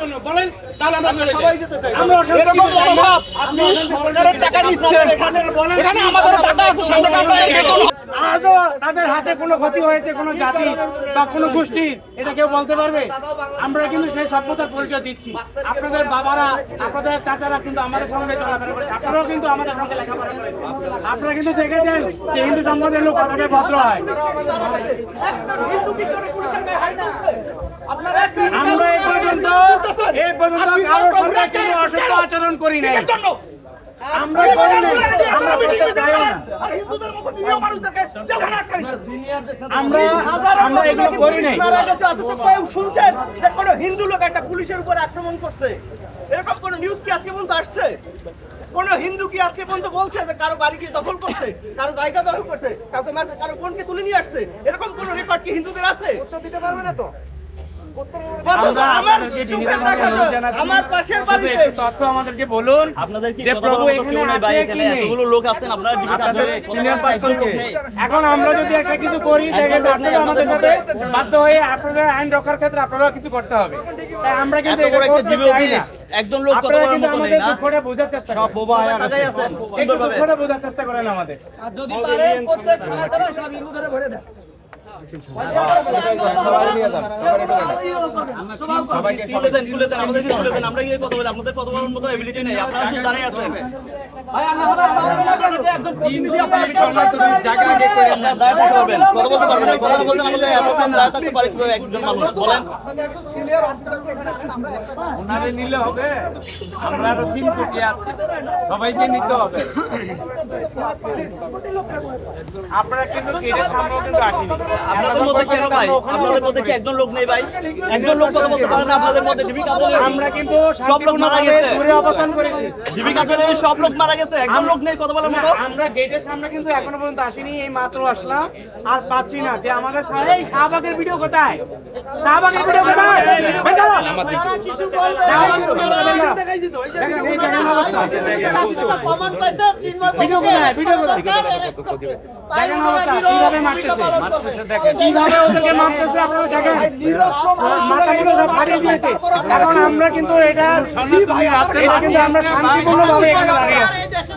জন্য বলেন, তাহলে আমরা সবাই যেতে চাই। আমরা এরকম মনোভাব, আপনি সরকারের টাকা নিচ্ছেন, এখানে আমাদের টাকা আছে, সাথে আজও তাদের হাতে কোনো ক্ষতি হয়েছে কোনো জাতি বা কোনো গোষ্ঠীর, এটা কেউ বলতে পারবে? আমরা কিন্তু সেই সভ্যতার পরিচয় দিচ্ছি। আপনাদের বাবারা, আপনাদের চাচারা কিন্তু আমাদের সঙ্গে চলাফেরা করে, আপনারাও কিন্তু আমাদের সঙ্গে লেখাপড়া করেছেন। আপনারা কিন্তু দেখেছেন যে হিন্দু সম্প্রদায়ের লোক কতটা ভদ্র হয়। আমরা এই পর্যন্ত কারোর সঙ্গে কোনো অসভ্য আচরণ করি নাই, আমরা করি নাই, আমরা করতে চাইও না, আমরা এগুলো করি নাই। শুনছেন যে কোনো হিন্দু লোক একটা পুলিশের উপর আক্রমণ করছে, এরকম কোন নিউজ কি আজকে পর্যন্ত আসছে? কোন হিন্দু কি আজকে পর্যন্ত বলছে যে কারো বাড়ি কি দখল করছে, কারো জায়গা দখল করছে, কাউকে মারছে, কারো বোনকে তুলে নিয়ে আসছে? এরকম কোন রেকর্ড কি হিন্দুদের আছে? উত্তর দিতে পারবে না তো? আমার পাশের বাড়িতে তথ্য আমাদেরকে বলুন যে প্রভু এখানে আছে কি নেই। এতগুলো লোক আছেন, আপনারা এখন আমরা যদি একটা কিছু করি আপনারা আমাদের সাথে বাধ্য হয়ে আপনাদের আইন রক্ষার ক্ষেত্রে আপনারাও কিছু করতে হবে। তাই আমরা কিন্তু একজন লোক কথা বলার মতো নেই না, দুঃখটা বোঝার চেষ্টা করেন, দুঃখটা বোঝার চেষ্টা করেন আমাদের। আর যদি পারে প্রত্যেক থানা সব হিন্দুদের ভরে দেন। নিলে হবে, আমরা আরো 3 কোটি আছে, সবাইকে নিতে হবে। আপনারা কিন্তু আসেনি। আপনাদের মধ্যে কেন ভাই? আপনাদের মধ্যে কি একজন লোক নেই ভাই? একজন লোক কথা বলতে পারে না আপনাদের মধ্যে? আমরা কিন্তু সব লোক মারা গেছে, ঘুরে অবস্থান করেছি। জীবিকা করে সব লোক মারা গেছে, একজন লোক নেই কথা বলার মতো। আমরা গেটের সামনে কিন্তু এখনো পর্যন্ত আসিনি, এই মাত্র আসলাম, আর পাচ্ছি না যে আমাদের এই শাহবাগের ভিডিও কোথায়? শাহবাগের ভিডিও কোথায়? কিছু বলবে কমান পয়সা ভিডিও কোথায়? ভিডিও কোথায়? কিভাবে মারতেছে, কিভাবে ওদেরকে মারতেছে আপনারা দেখেন, মাথাগুলো সব ফাটিয়ে দিয়েছে। এখন আমরা কিন্তু এটা কিন্তু আমরা শান্তিপূর্ণভাবে এখানে দাঁড়িয়ে আছি,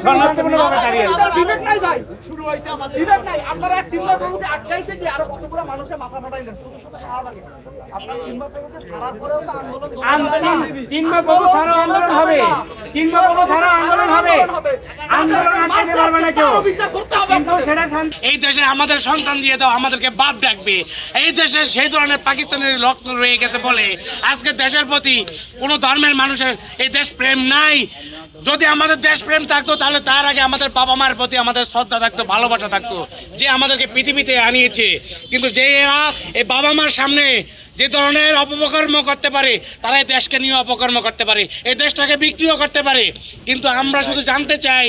শান্তিপূর্ণভাবে দাঁড়িয়ে আছি। বিবেক নাই ভাই, শুরু হইছে আমাদের বিবেক নাই। আপনারা চিন্ময় প্রভুকে আটকাইতে গিয়ে আরো কতগুলো মানুষের মাথা ফাটাইলেন, শুধু শুধু সারা লাগে। আপনারা চিন্ময় প্রভুকে ছাড়ার পরেও তো আন্দোলন, চিন্ময় প্রভু ছাড়া আন্দোলন হবে, চিন্ময় প্রভু ছাড়া আন্দোলন হবে, আন্দোলন আটকাতে পারবে না কেউ। কিন্তু সেটা এই দেশে আমাদের সন্তান দিয়ে দাও, আমাদেরকে বাপ ডাকবে। এই দেশে সেই ধরনের পাকিস্তানের রক্ত রয়ে গেছে বলে আজকে দেশের প্রতি কোনো ধর্মের মানুষের এই দেশ প্রেম নাই। যদি আমাদের দেশ প্রেম থাকতো তাহলে তার আগে আমাদের বাবা মার প্রতি আমাদের শ্রদ্ধা থাকতো, ভালোবাসা থাকতো, যে আমাদেরকে পৃথিবীতে আনিয়েছে। কিন্তু যে এই বাবা মার সামনে যে ধরনের অপকর্ম করতে পারে, তারা এই দেশকে নিয়ে অপকর্ম করতে পারে, এই দেশটাকে বিক্রিও করতে পারে। কিন্তু আমরা শুধু জানতে চাই,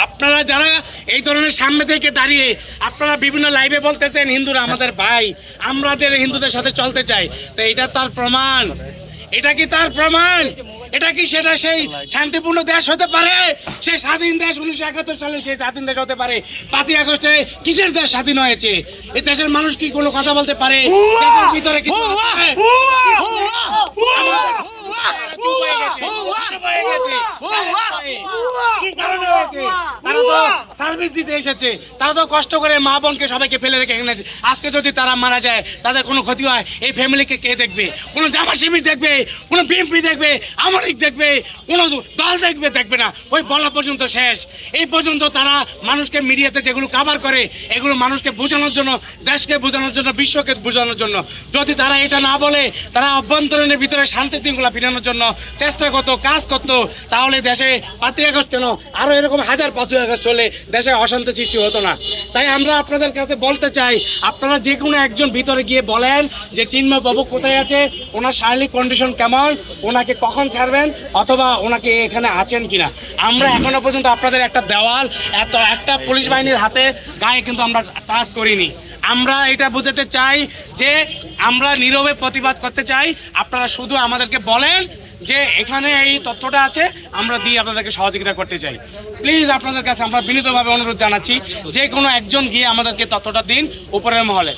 আপনারা যারা এই ধরনের সামনে থেকে দাঁড়িয়ে আপনারা বিভিন্ন লাইভে বলতেছেন হিন্দুরা আমাদের ভাই, আমাদের হিন্দুদের সাথে চলতে চাই, তো এটা তার প্রমাণ? এটা কি তার প্রমাণ? এটা কি সেটা সেই শান্তিপূর্ণ দেশ হতে পারে? সেই স্বাধীন দেশ 1971 সালে সেই স্বাধীন দেশ হতে পারে? 5ই আগস্টে কিসের দেশ স্বাধীন হয়েছে? এই দেশের মানুষ কি কোনো কথা বলতে পারে? দেশের ভিতরে কিছু সার্ভিস দিতে এসেছে, তারা তো কষ্ট করে মা বোনকে সবাইকে ফেলে রেখে এখানে। আজকে যদি তারা মারা যায়, তাদের কোনো ক্ষতি হয়, এই ফ্যামিলিকে কে দেখবে? কোনো জামা শিবির দেখবে, কোনো বিএনপি দেখবে, আওয়ামী লীগ দেখবে, কোনো দল দেখবে? দেখবে না। ওই বলা পর্যন্ত শেষ। এই পর্যন্ত তারা মানুষকে মিডিয়াতে যেগুলো কাভার করে, এগুলো মানুষকে বোঝানোর জন্য, দেশকে বোঝানোর জন্য, বিশ্বকে বোঝানোর জন্য। যদি তারা এটা না বলে, তারা অভ্যন্তরীণের ভিতরে শান্তি শৃঙ্খলা ফিরানোর জন্য চেষ্টা করতো, কাজ করতো, তাহলে দেশে 5ই আগস্ট কেন, আরো এরকম 5ই আগস্ট হলে দেশে অশান্তি সৃষ্টি হতো না। তাই আমরা আপনাদের কাছে বলতে চাই, আপনারা যে কোনো একজন ভিতরে গিয়ে বলেন যে চিন্ময় বাবু কোথায় আছে, ওনার শারীরিক কন্ডিশন কেমন, ওনাকে কখন ছাড়বেন, অথবা ওনাকে এখানে আছেন কিনা। আমরা এখনো পর্যন্ত আপনাদের একটা দেওয়াল, একটা পুলিশ বাহিনীর হাতে গায়ে কিন্তু আমরা টাচ করিনি। আমরা এটা বুঝাতে চাই যে আমরা নীরবে প্রতিবাদ করতে চাই। আপনারা শুধু আমাদেরকে বলেন যে এখানে এই তথ্যটা আছে, আমরা দিয়ে আপনাদেরকে সহযোগিতা করতে চাই। প্লিজ আপনাদের কাছে আমরা বিনীতভাবে অনুরোধ জানাচ্ছি, যে কোনো একজন গিয়ে আমাদেরকে তথ্যটা দিন উপরের মহলে।